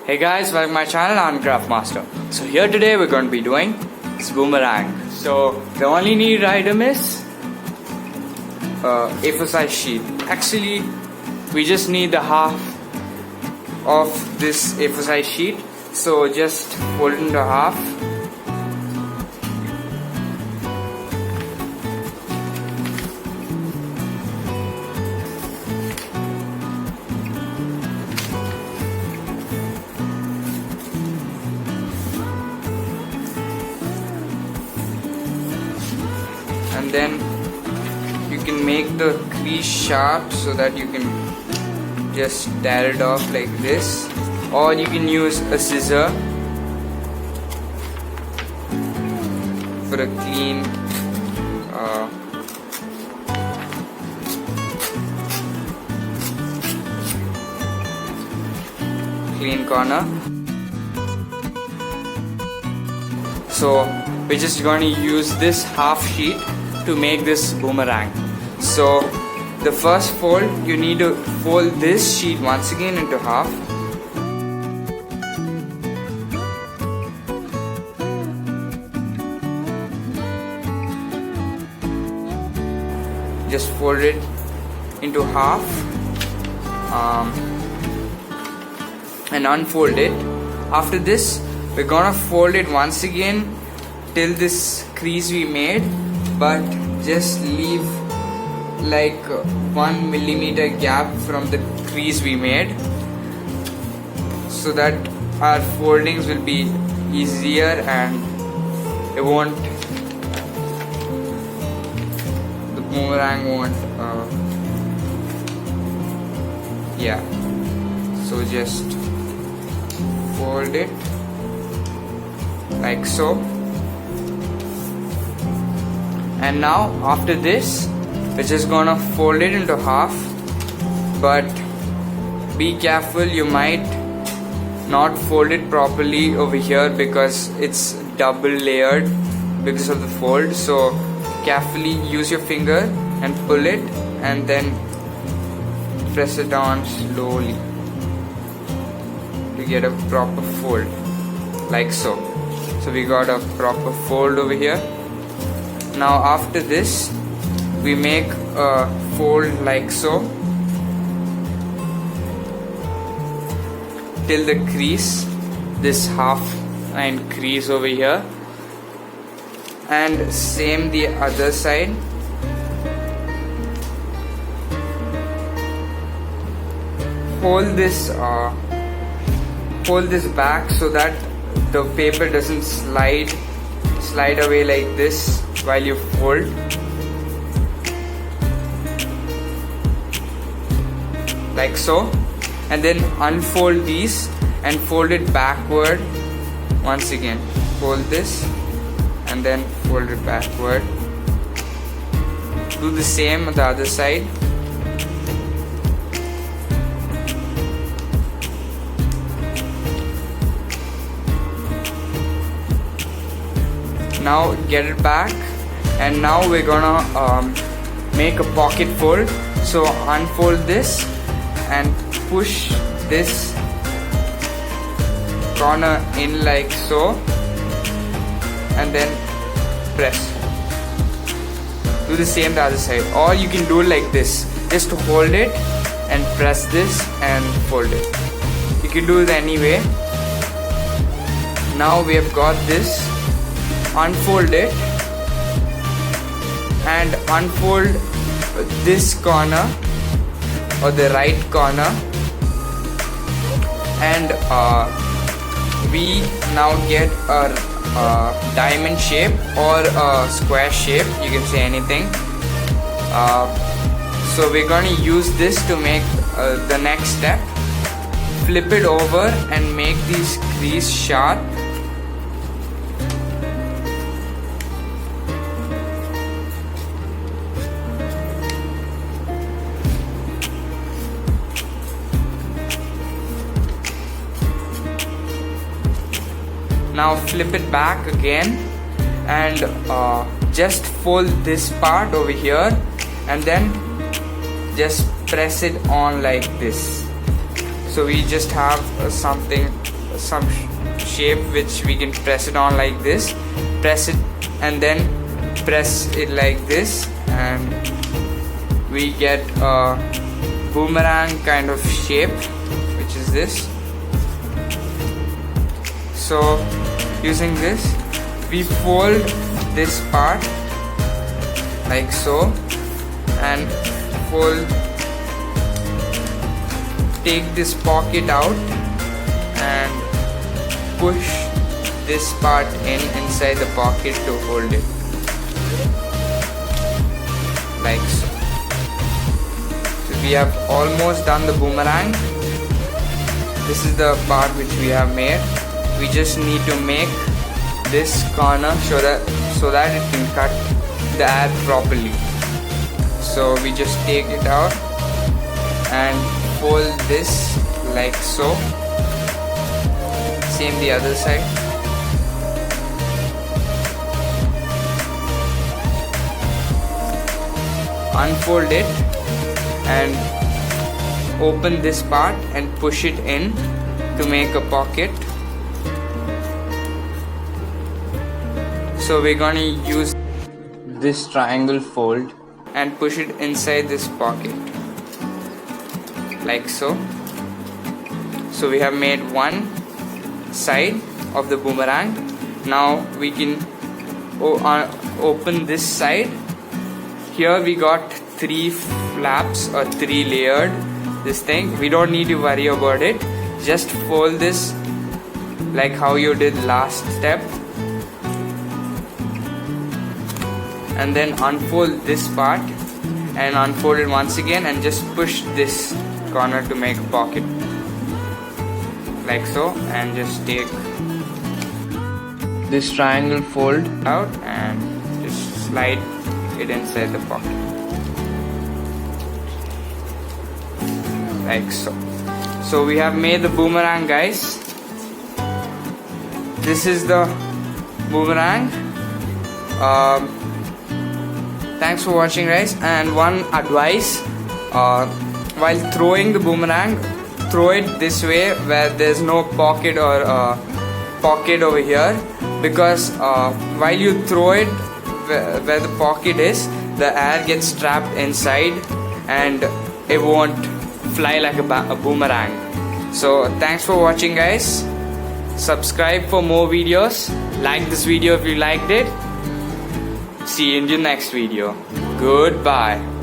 Hey guys, welcome to my channel. I'm Craft Master. So here today we're going to be doing this boomerang. So the only needed item is A4 size sheet. Actually, we just need the half of this A4 size sheet. So just fold it into half. And then you can make the crease sharp so that you can just tear it off like this, or you can use a scissor for a clean corner. So we're just going to use this half sheet to make this boomerang. So the first fold, you need to fold this sheet once again into half. Just fold it into half and unfold it. After this, we're gonna fold it once again till this crease we made, but just leave like 1 millimeter gap from the crease we made so that our foldings will be easier and it won't, the boomerang won't so just fold it like so. And now after this, we're just gonna fold it into half, but be careful, you might not fold it properly over here because it's double layered because of the fold. So carefully use your finger and pull it and then press it down slowly to get a proper fold like so. So we got a proper fold over here. Now after this, we make a fold like so till the crease, this half and crease over here, and same the other side. Hold this back so that the paper doesn't slide away like this while you fold. Like so, and then unfold these and fold it backward once again. Fold this and then fold it backward. Do the same on the other side. Now get it back, and now we're gonna make a pocket fold. So unfold this and push this corner in like so, and then press. Do the same the other side, or you can do it like this, just to hold it and press this and fold it. You can do it anyway. Now we have got this. Unfold it and unfold this corner or the right corner, and we now get a diamond shape or a square shape, you can say anything. So we're going to use this to make the next step. Flip it over and make these crease sharp. Now flip it back again and just fold this part over here and then just press it on like this. So we just have something some shape which we can press it on like this, press it and then press it like this, and we get a boomerang kind of shape, which is this. So using this, we fold this part like so, and take this pocket out and push this part inside the pocket to hold it like so. So we have almost done the boomerang. This is the part which we have made. We just need to make this corner so that it can cut the air properly. So we just take it out and fold this like so. Same the other side. Unfold it and open this part and push it in to make a pocket. So we're gonna use this triangle fold and push it inside this pocket like so. So we have made one side of the boomerang. Now we can open this side. Here we got 3 flaps or 3 layered this thing. We don't need to worry about it. Just fold this like how you did last step, and then unfold this part and unfold it once again and just push this corner to make a pocket like so, and just take this triangle fold out and just slide it inside the pocket like so. So we have made the boomerang, guys. This is the boomerang. Thanks for watching, guys. And one advice, while throwing the boomerang, throw it this way where there's no pocket or pocket over here, because while you throw it where the pocket is, the air gets trapped inside and it won't fly like a boomerang. So thanks for watching, guys. Subscribe for more videos. Like this video if you liked it. See you in the next video. Goodbye.